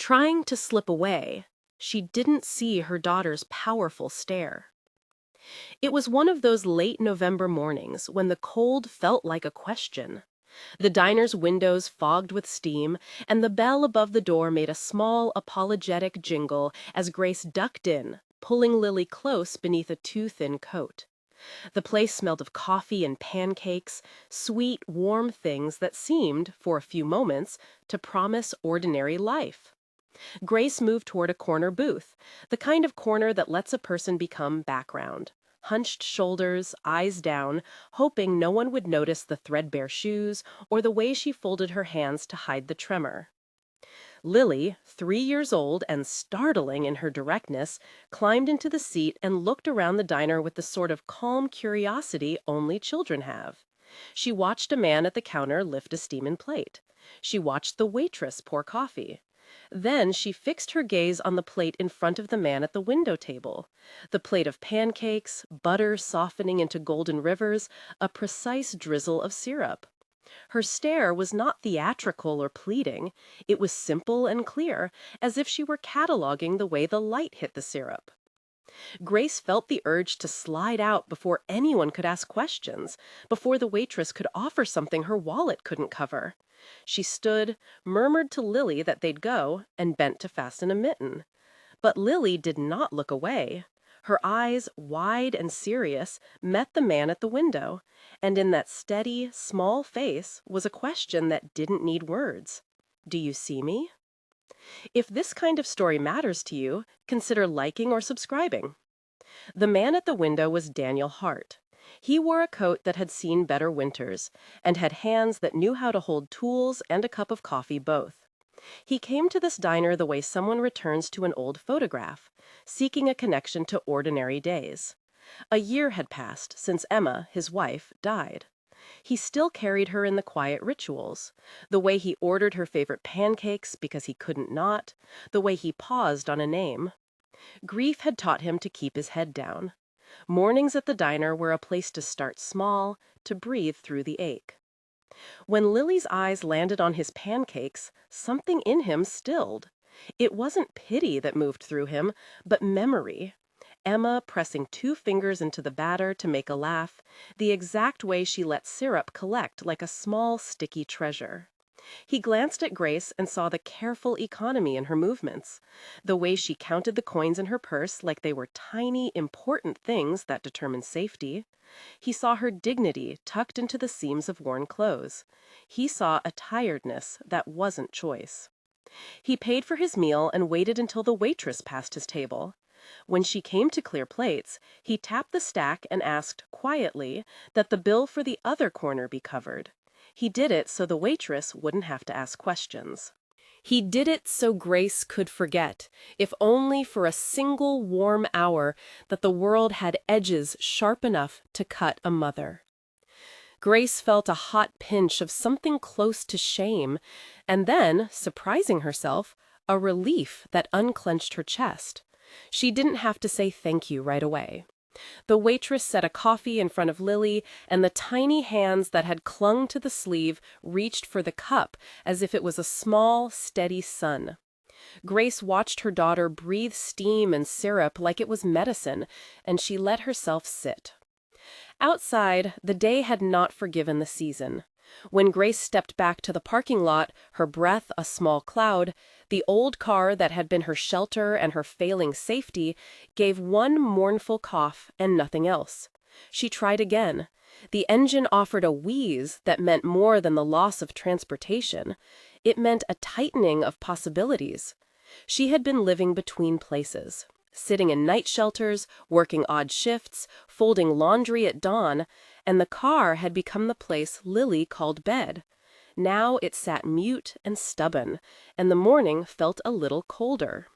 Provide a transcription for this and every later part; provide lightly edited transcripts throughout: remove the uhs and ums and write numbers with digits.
Trying to slip away, she didn't see her daughter's powerful stare. It was one of those late November mornings when the cold felt like a question. The diner's windows fogged with steam, and the bell above the door made a small, apologetic jingle as Grace ducked in, pulling Lily close beneath a too-thin coat. The place smelled of coffee and pancakes, sweet, warm things that seemed, for a few moments, to promise ordinary life. Grace moved toward a corner booth, the kind of corner that lets a person become background. Hunched shoulders, eyes down, hoping no one would notice the threadbare shoes or the way she folded her hands to hide the tremor. Lily, 3 years old and startling in her directness, climbed into the seat and looked around the diner with the sort of calm curiosity only children have. She watched a man at the counter lift a steaming plate. She watched the waitress pour coffee. Then she fixed her gaze on the plate in front of the man at the window table. The plate of pancakes, butter softening into golden rivers, a precise drizzle of syrup. Her stare was not theatrical or pleading. It was simple and clear, as if she were cataloging the way the light hit the syrup. Grace felt the urge to slide out before anyone could ask questions, before the waitress could offer something her wallet couldn't cover. She stood, murmured to Lily that they'd go, and bent to fasten a mitten. But Lily did not look away. Her eyes, wide and serious, met the man at the window, and in that steady, small face was a question that didn't need words. "Do you see me?" If this kind of story matters to you, consider liking or subscribing. The man at the window was Daniel Hart. He wore a coat that had seen better winters, and had hands that knew how to hold tools and a cup of coffee both. He came to this diner the way someone returns to an old photograph, seeking a connection to ordinary days. A year had passed since Emma, his wife, died. He still carried her in the quiet rituals, the way he ordered her favorite pancakes because he couldn't not, the way he paused on a name. Grief had taught him to keep his head down. Mornings at the diner were a place to start small, to breathe through the ache. When Lily's eyes landed on his pancakes, something in him stilled. It wasn't pity that moved through him, but memory. Emma pressing 2 fingers into the batter to make a laugh, the exact way she let syrup collect like a small, sticky treasure. He glanced at Grace and saw the careful economy in her movements, the way she counted the coins in her purse like they were tiny, important things that determined safety. He saw her dignity tucked into the seams of worn clothes. He saw a tiredness that wasn't choice. He paid for his meal and waited until the waitress passed his table. When she came to clear plates, he tapped the stack and asked, quietly, that the bill for the other corner be covered. He did it so the waitress wouldn't have to ask questions. He did it so Grace could forget, if only for a single warm hour, that the world had edges sharp enough to cut a mother. Grace felt a hot pinch of something close to shame, and then, surprising herself, a relief that unclenched her chest. She didn't have to say thank you right away. The waitress set a coffee in front of Lily, and the tiny hands that had clung to the sleeve reached for the cup as if it was a small, steady sun. Grace watched her daughter breathe steam and syrup like it was medicine, and she let herself sit. Outside, the day had not forgiven the season. When Grace stepped back to the parking lot, her breath a small cloud, the old car that had been her shelter and her failing safety gave one mournful cough and nothing else. She tried again. The engine offered a wheeze that meant more than the loss of transportation. It meant a tightening of possibilities. She had been living between places, sitting in night shelters, working odd shifts, folding laundry at dawn, and the car had become the place Lily called bed. Now it sat mute and stubborn, and the morning felt a little colder.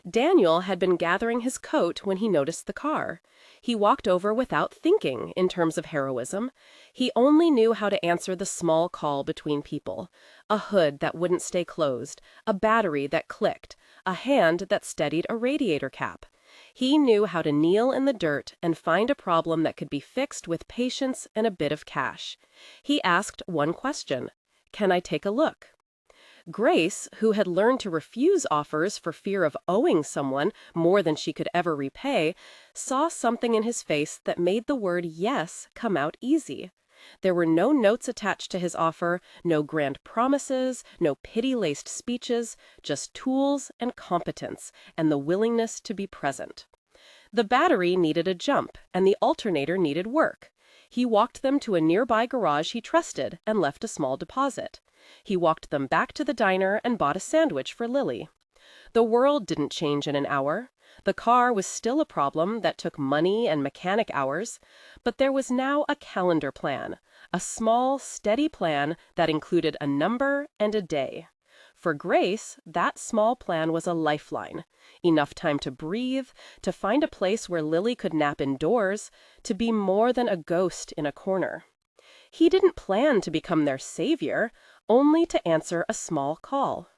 Daniel had been gathering his coat when he noticed the car. He walked over without thinking in terms of heroism. He only knew how to answer the small call between people. A hood that wouldn't stay closed, a battery that clicked, a hand that steadied a radiator cap. He knew how to kneel in the dirt and find a problem that could be fixed with patience and a bit of cash. He asked one question: "Can I take a look?" Grace, who had learned to refuse offers for fear of owing someone more than she could ever repay, saw something in his face that made the word yes come out easy. There were no notes attached to his offer, no grand promises, no pity-laced speeches, just tools and competence, and the willingness to be present. The battery needed a jump, and the alternator needed work. He walked them to a nearby garage he trusted and left a small deposit. He walked them back to the diner and bought a sandwich for Lily. The world didn't change in an hour. The car was still a problem that took money and mechanic hours, but there was now a calendar plan, a small, steady plan that included a number and a day. For Grace, that small plan was a lifeline. Enough time to breathe, to find a place where Lily could nap indoors, to be more than a ghost in a corner. He didn't plan to become their savior, only to answer a small call.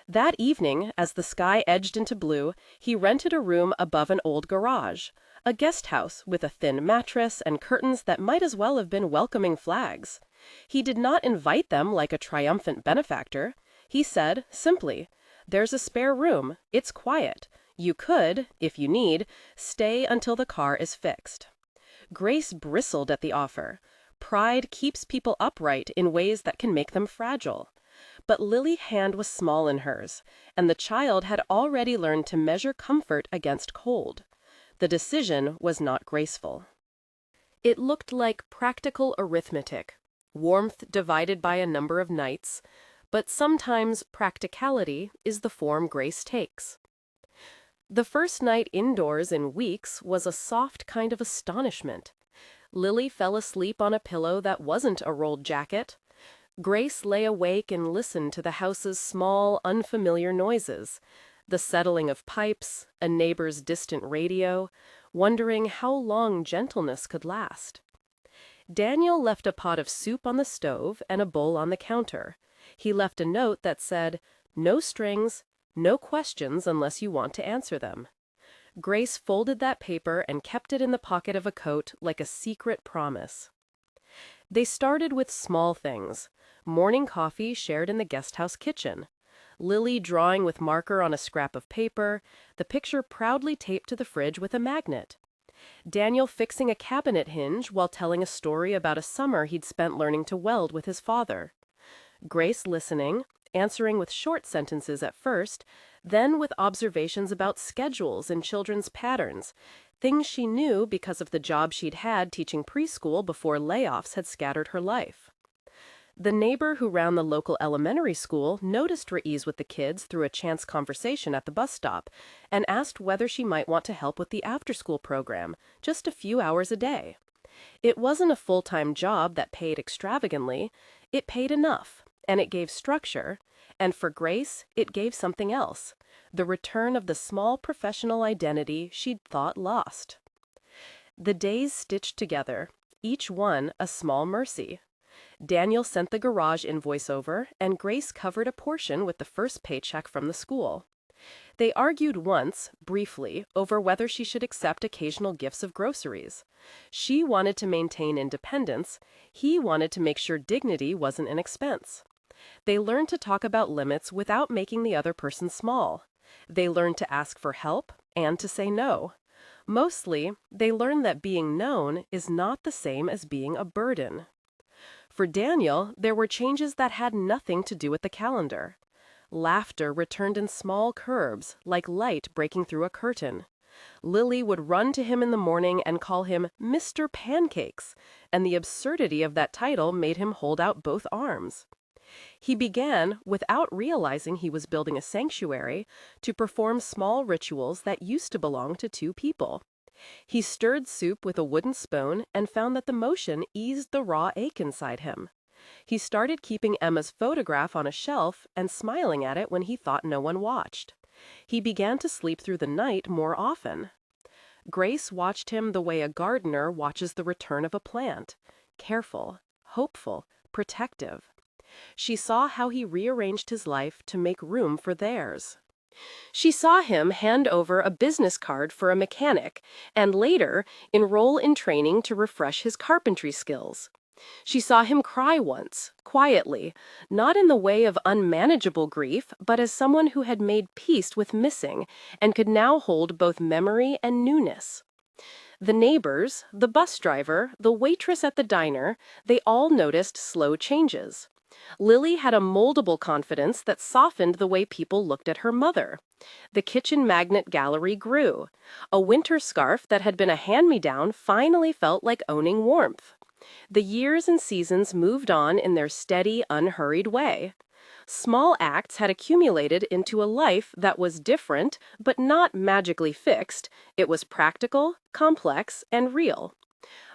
That evening, as the sky edged into blue, he rented a room above an old garage, a guest house with a thin mattress and curtains that might as well have been welcoming flags. He did not invite them like a triumphant benefactor. He said, simply, "There's a spare room. It's quiet. You could, if you need, stay until the car is fixed." Grace bristled at the offer. Pride keeps people upright in ways that can make them fragile. But Lily's hand was small in hers, and the child had already learned to measure comfort against cold. The decision was not graceful. It looked like practical arithmetic, warmth divided by a number of nights, but sometimes practicality is the form Grace takes. The first night indoors in weeks was a soft kind of astonishment. Lily fell asleep on a pillow that wasn't a rolled jacket. Grace lay awake and listened to the house's small, unfamiliar noises, the settling of pipes, a neighbor's distant radio, wondering how long gentleness could last. Daniel left a pot of soup on the stove and a bowl on the counter. He left a note that said, "No strings, no questions unless you want to answer them." Grace folded that paper and kept it in the pocket of a coat like a secret promise. They started with small things. Morning coffee shared in the guesthouse kitchen. Lily drawing with marker on a scrap of paper, the picture proudly taped to the fridge with a magnet. Daniel fixing a cabinet hinge while telling a story about a summer he'd spent learning to weld with his father. Grace listening, answering with short sentences at first, then with observations about schedules and children's patterns, things she knew because of the job she'd had teaching preschool before layoffs had scattered her life. The neighbor who ran the local elementary school noticed her ease with the kids through a chance conversation at the bus stop and asked whether she might want to help with the after-school program, just a few hours a day. It wasn't a full-time job that paid extravagantly. It paid enough, and it gave structure, and for Grace, it gave something else, the return of the small professional identity she'd thought lost. The days stitched together, each one a small mercy. Daniel sent the garage invoice over, and Grace covered a portion with the first paycheck from the school. They argued once, briefly, over whether she should accept occasional gifts of groceries. She wanted to maintain independence. He wanted to make sure dignity wasn't an expense. They learned to talk about limits without making the other person small. They learned to ask for help and to say no. Mostly, they learned that being known is not the same as being a burden. For Daniel, there were changes that had nothing to do with the calendar. Laughter returned in small curves, like light breaking through a curtain. Lily would run to him in the morning and call him Mr. Pancakes, and the absurdity of that title made him hold out both arms. He began, without realizing he was building a sanctuary, to perform small rituals that used to belong to two people. He stirred soup with a wooden spoon and found that the motion eased the raw ache inside him. He started keeping Emma's photograph on a shelf and smiling at it when he thought no one watched. He began to sleep through the night more often. Grace watched him the way a gardener watches the return of a plant, careful, hopeful, protective. She saw how he rearranged his life to make room for theirs. She saw him hand over a business card for a mechanic and later enroll in training to refresh his carpentry skills. She saw him cry once, quietly, not in the way of unmanageable grief, but as someone who had made peace with missing and could now hold both memory and newness. The neighbors, the bus driver, the waitress at the diner, they all noticed slow changes. Lily had a moldable confidence that softened the way people looked at her mother. The kitchen magnet gallery grew. A winter scarf that had been a hand-me-down finally felt like owning warmth. The years and seasons moved on in their steady, unhurried way. Small acts had accumulated into a life that was different, but not magically fixed. It was practical, complex, and real.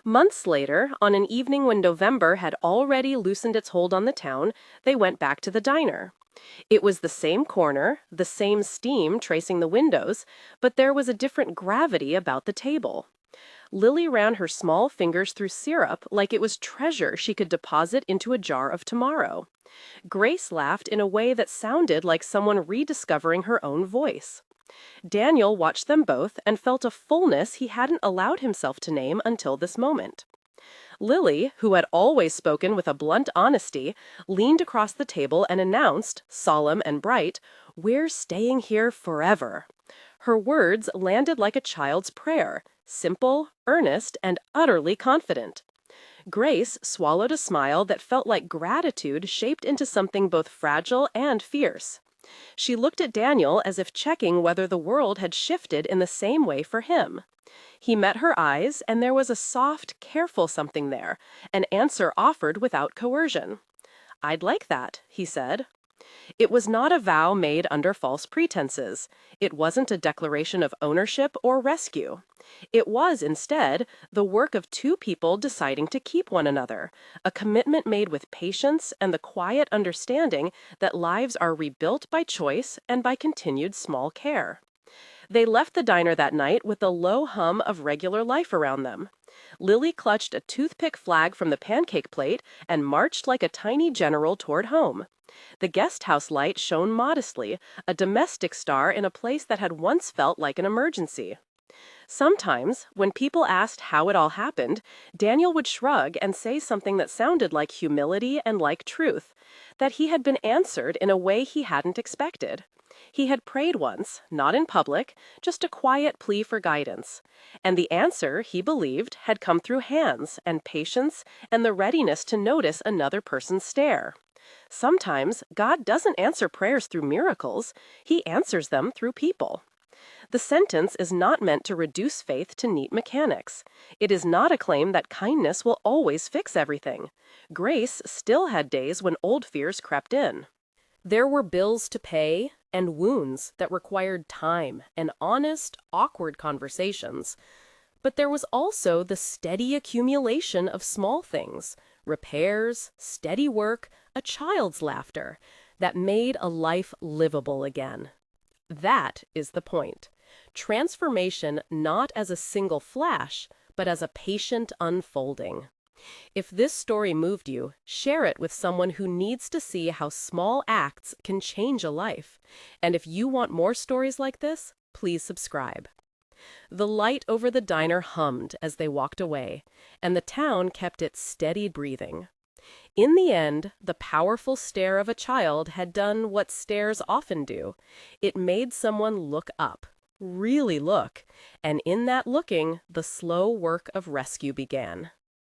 Months later, on an evening when November had already loosened its hold on the town, they went back to the diner. It was the same corner, the same steam tracing the windows, but there was a different gravity about the table. Lily ran her small fingers through syrup like it was treasure she could deposit into a jar of tomorrow. Grace laughed in a way that sounded like someone rediscovering her own voice. Daniel watched them both and felt a fullness he hadn't allowed himself to name until this moment. Lily, who had always spoken with a blunt honesty, leaned across the table and announced, solemn and bright, "We're staying here forever." Her words landed like a child's prayer, simple, earnest, and utterly confident. Grace swallowed a smile that felt like gratitude shaped into something both fragile and fierce. She looked at Daniel as if checking whether the world had shifted in the same way for him. He met her eyes, and there was a soft, careful something there, an answer offered without coercion. "I'd like that," he said. It was not a vow made under false pretenses. It wasn't a declaration of ownership or rescue. It was, instead, the work of two people deciding to keep one another, a commitment made with patience and the quiet understanding that lives are rebuilt by choice and by continued small care. They left the diner that night with the low hum of regular life around them. Lily clutched a toothpick flag from the pancake plate and marched like a tiny general toward home. The guest house light shone modestly, a domestic star in a place that had once felt like an emergency. Sometimes, when people asked how it all happened, Daniel would shrug and say something that sounded like humility and like truth, that he had been answered in a way he hadn't expected. He had prayed once, not in public, just a quiet plea for guidance. And the answer, he believed, had come through hands and patience and the readiness to notice another person's stare. Sometimes, God doesn't answer prayers through miracles, He answers them through people. The sentence is not meant to reduce faith to neat mechanics. It is not a claim that kindness will always fix everything. Grace still had days when old fears crept in. There were bills to pay and wounds that required time and honest, awkward conversations. But there was also the steady accumulation of small things, repairs, steady work, a child's laughter, that made a life livable again. That is the point. Transformation not as a single flash, but as a patient unfolding. If this story moved you, share it with someone who needs to see how small acts can change a life. And if you want more stories like this, please subscribe. The light over the diner hummed as they walked away, and the town kept its steady breathing. In the end, the powerful stare of a child had done what stares often do. It made someone look up, really look, and in that looking, the slow work of rescue began.